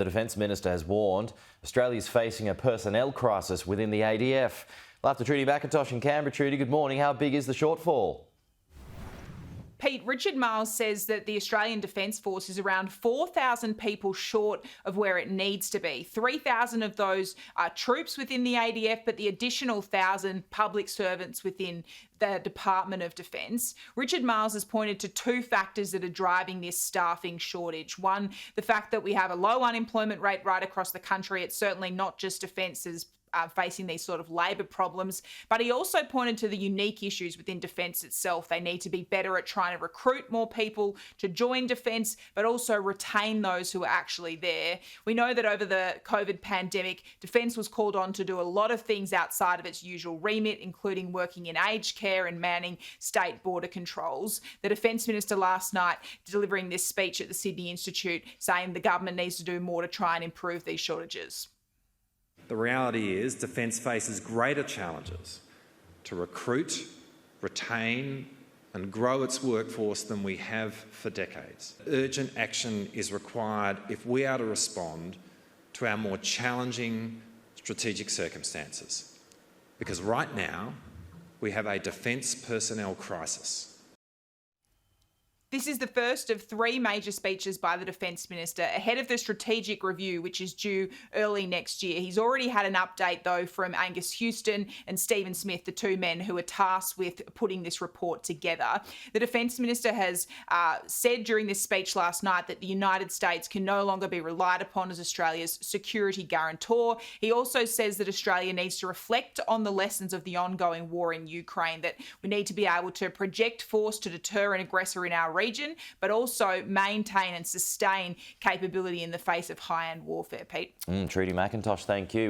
The Defence Minister has warned Australia's facing a personnel crisis within the ADF. Well, after Trudy McIntosh in Canberra. Trudy, good morning. How big is the shortfall? Pete, Richard Marles says that the Australian Defence Force is around 4,000 people short of where it needs to be. 3,000 of those are troops within the ADF, but the additional 1,000 public servants within the Department of Defence. Richard Marles has pointed to two factors that are driving this staffing shortage. One, the fact that we have a low unemployment rate right across the country. It's certainly not just defence's facing these sort of labour problems. But he also pointed to the unique issues within Defence itself. They need to be better at trying to recruit more people to join Defence, but also retain those who are actually there. We know that over the COVID pandemic, Defence was called on to do a lot of things outside of its usual remit, including working in aged care and manning state border controls. The Defence Minister last night delivering this speech at the Sydney Institute saying the government needs to do more to try and improve these shortages. The reality is Defence faces greater challenges to recruit, retain and grow its workforce than we have for decades. Urgent action is required if we are to respond to our more challenging strategic circumstances, because right now we have a defence personnel crisis. This is the first of three major speeches by the Defence Minister ahead of the strategic review, which is due early next year. He's already had an update, though, from Angus Houston and Stephen Smith, the two men who are tasked with putting this report together. The Defence Minister has said during this speech last night that the United States can no longer be relied upon as Australia's security guarantor. He also says that Australia needs to reflect on the lessons of the ongoing war in Ukraine, that we need to be able to project force to deter an aggressor in our region, but also maintain and sustain capability in the face of high-end warfare. Pete. Trudy McIntosh, thank you.